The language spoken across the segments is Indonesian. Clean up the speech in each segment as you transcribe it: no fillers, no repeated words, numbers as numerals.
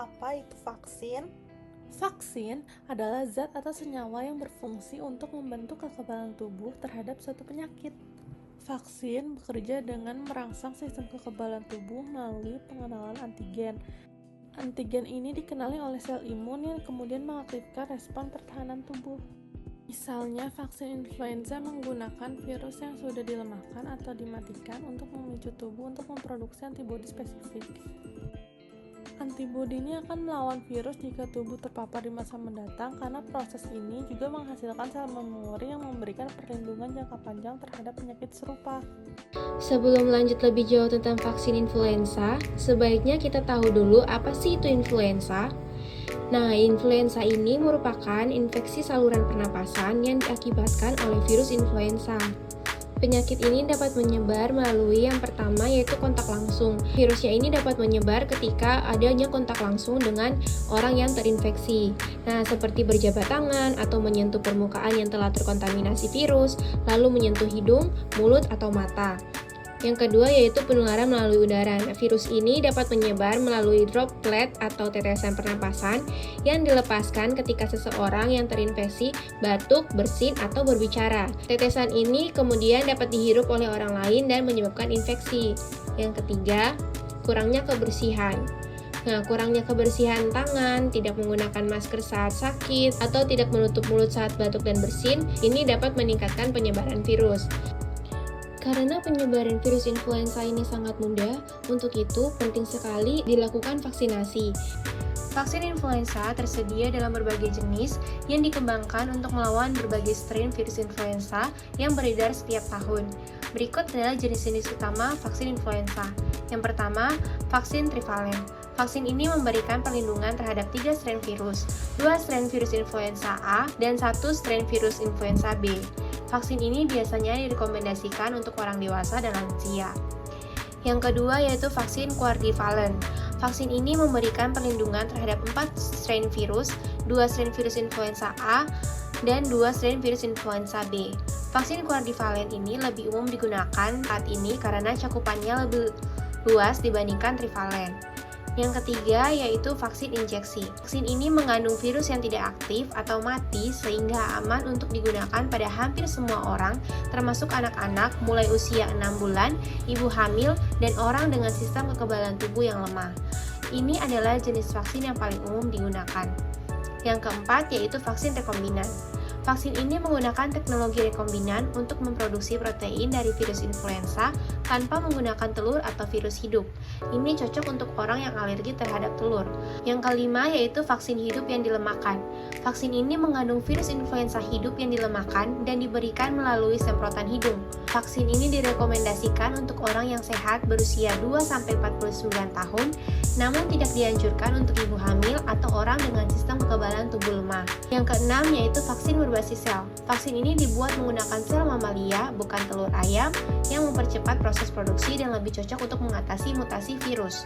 Apa itu vaksin? Vaksin adalah zat atau senyawa yang berfungsi untuk membentuk kekebalan tubuh terhadap suatu penyakit. Vaksin bekerja dengan merangsang sistem kekebalan tubuh melalui pengenalan antigen. Antigen ini dikenali oleh sel imun yang kemudian mengaktifkan respon pertahanan tubuh. Misalnya, vaksin influenza menggunakan virus yang sudah dilemahkan atau dimatikan untuk memicu tubuh untuk memproduksi antibodi spesifik. Antibodi ini akan melawan virus jika tubuh terpapar di masa mendatang karena proses ini juga menghasilkan sel memori yang memberikan perlindungan jangka panjang terhadap penyakit serupa. Sebelum lanjut lebih jauh tentang vaksin influenza, sebaiknya kita tahu dulu apa sih itu influenza. Nah, influenza ini merupakan infeksi saluran pernapasan yang diakibatkan oleh virus influenza. Penyakit ini dapat menyebar melalui yang pertama yaitu kontak langsung. Virusnya ini dapat menyebar ketika adanya kontak langsung dengan orang yang terinfeksi. Nah, seperti berjabat tangan atau menyentuh permukaan yang telah terkontaminasi virus, lalu menyentuh hidung, mulut, atau mata. Yang kedua yaitu penularan melalui udara. Nah, virus ini dapat menyebar melalui droplet atau tetesan pernapasan yang dilepaskan ketika seseorang yang terinfeksi batuk, bersin, atau berbicara. Tetesan ini kemudian dapat dihirup oleh orang lain dan menyebabkan infeksi. Yang ketiga, kurangnya kebersihan. Nah, kurangnya kebersihan tangan, tidak menggunakan masker saat sakit, atau tidak menutup mulut saat batuk dan bersin, ini dapat meningkatkan penyebaran virus. Karena penyebaran virus influenza ini sangat mudah, untuk itu penting sekali dilakukan vaksinasi. Vaksin influenza tersedia dalam berbagai jenis yang dikembangkan untuk melawan berbagai strain virus influenza yang beredar setiap tahun. Berikut adalah jenis-jenis utama vaksin influenza. Yang pertama, vaksin trivalen. Vaksin ini memberikan perlindungan terhadap 3 strain virus, 2 strain virus influenza A, dan 1 strain virus influenza B. Vaksin ini biasanya direkomendasikan untuk orang dewasa dan lansia. Yang kedua yaitu vaksin quadrivalent. Vaksin ini memberikan perlindungan terhadap 4 strain virus, 2 strain virus influenza A, dan 2 strain virus influenza B. Vaksin quadrivalent ini lebih umum digunakan saat ini karena cakupannya lebih luas dibandingkan trivalent. Yang ketiga yaitu vaksin injeksi. Vaksin ini mengandung virus yang tidak aktif atau mati sehingga aman untuk digunakan pada hampir semua orang, termasuk anak-anak mulai usia 6 bulan, ibu hamil, dan orang dengan sistem kekebalan tubuh yang lemah. Ini adalah jenis vaksin yang paling umum digunakan. Yang keempat yaitu vaksin rekombinan. Vaksin ini menggunakan teknologi rekombinan untuk memproduksi protein dari virus influenza tanpa menggunakan telur atau virus hidup. Ini cocok untuk orang yang alergi terhadap telur. Yang kelima yaitu vaksin hidup yang dilemahkan. Vaksin ini mengandung virus influenza hidup yang dilemahkan dan diberikan melalui semprotan hidung. Vaksin ini direkomendasikan untuk orang yang sehat berusia 2-49 tahun, namun tidak dianjurkan untuk ibu hamil atau orang dengan sistem kekebalan tubuh lemah. Yang keenam yaitu vaksin berbasis sel. Vaksin ini dibuat menggunakan sel mamalia, bukan telur ayam, yang mempercepat proses produksi dan lebih cocok untuk mengatasi mutasi virus.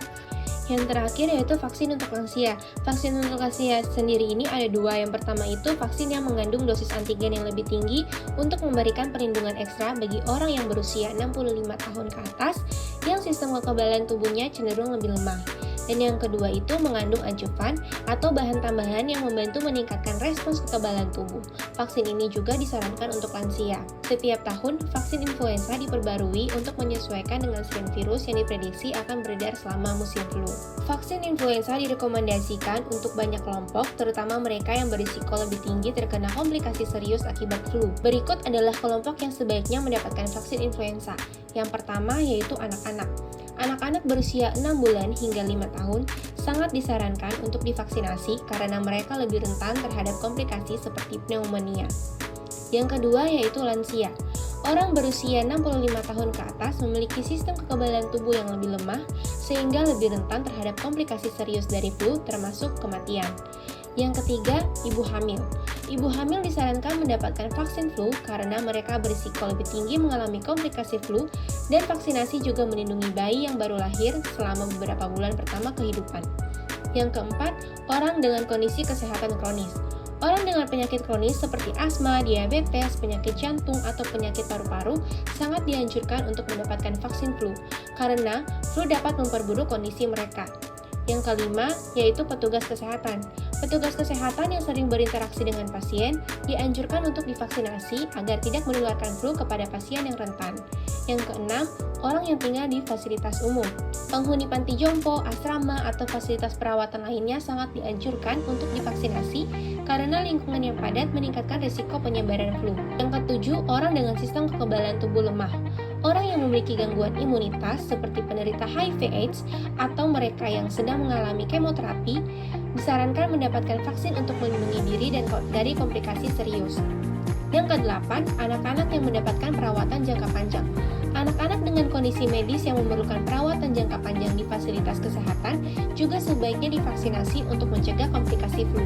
Yang terakhir yaitu vaksin untuk lansia. Vaksin untuk lansia sendiri ini ada 2. Yang pertama itu vaksin yang mengandung dosis antigen yang lebih tinggi untuk memberikan perlindungan ekstra bagi orang yang berusia 65 tahun ke atas yang sistem kekebalan tubuhnya cenderung lebih lemah. Dan yang kedua itu mengandung adjuvan atau bahan tambahan yang membantu meningkatkan respons kekebalan tubuh. Vaksin ini juga disarankan untuk lansia. Setiap tahun, vaksin influenza diperbarui untuk menyesuaikan dengan strain virus yang diprediksi akan beredar selama musim flu. Vaksin influenza direkomendasikan untuk banyak kelompok, terutama mereka yang berisiko lebih tinggi terkena komplikasi serius akibat flu. Berikut adalah kelompok yang sebaiknya mendapatkan vaksin influenza. Yang pertama yaitu anak-anak. Anak-anak berusia 6 bulan hingga 5 tahun sangat disarankan untuk divaksinasi karena mereka lebih rentan terhadap komplikasi seperti pneumonia. Yang kedua yaitu lansia. Orang berusia 65 tahun ke atas memiliki sistem kekebalan tubuh yang lebih lemah sehingga lebih rentan terhadap komplikasi serius dari flu termasuk kematian. Yang ketiga, ibu hamil. Ibu hamil disarankan mendapatkan vaksin flu karena mereka berisiko lebih tinggi mengalami komplikasi flu dan vaksinasi juga melindungi bayi yang baru lahir selama beberapa bulan pertama kehidupan. Yang keempat, orang dengan kondisi kesehatan kronis. Orang dengan penyakit kronis seperti asma, diabetes, penyakit jantung, atau penyakit paru-paru sangat dianjurkan untuk mendapatkan vaksin flu karena flu dapat memperburuk kondisi mereka. Yang kelima, yaitu petugas kesehatan. Petugas kesehatan yang sering berinteraksi dengan pasien dianjurkan untuk divaksinasi agar tidak menularkan flu kepada pasien yang rentan. Yang keenam, orang yang tinggal di fasilitas umum. Penghuni panti jompo, asrama, atau fasilitas perawatan lainnya sangat dianjurkan untuk divaksinasi karena lingkungan yang padat meningkatkan risiko penyebaran flu. Yang ketujuh, orang dengan sistem kekebalan tubuh lemah. Orang yang memiliki gangguan imunitas seperti penderita HIV/AIDS atau mereka yang sedang mengalami kemoterapi disarankan mendapatkan vaksin untuk melindungi diri dari komplikasi serius. Yang kedelapan, anak-anak yang mendapatkan perawatan jangka panjang. Anak-anak dengan kondisi medis yang memerlukan perawatan jangka panjang di fasilitas kesehatan juga sebaiknya divaksinasi untuk mencegah komplikasi flu.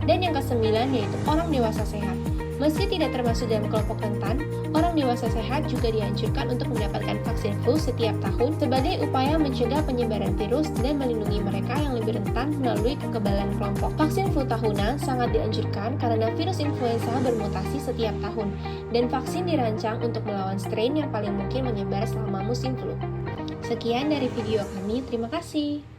Dan yang kesembilan yaitu orang dewasa sehat. Meski tidak termasuk dalam kelompok rentan, orang dewasa sehat juga dianjurkan untuk mendapatkan vaksin flu setiap tahun sebagai upaya mencegah penyebaran virus dan melindungi mereka yang lebih rentan melalui kekebalan kelompok. Vaksin flu tahunan sangat dianjurkan karena virus influenza bermutasi setiap tahun, dan vaksin dirancang untuk melawan strain yang paling mungkin menyebar selama musim flu. Sekian dari video kami, terima kasih.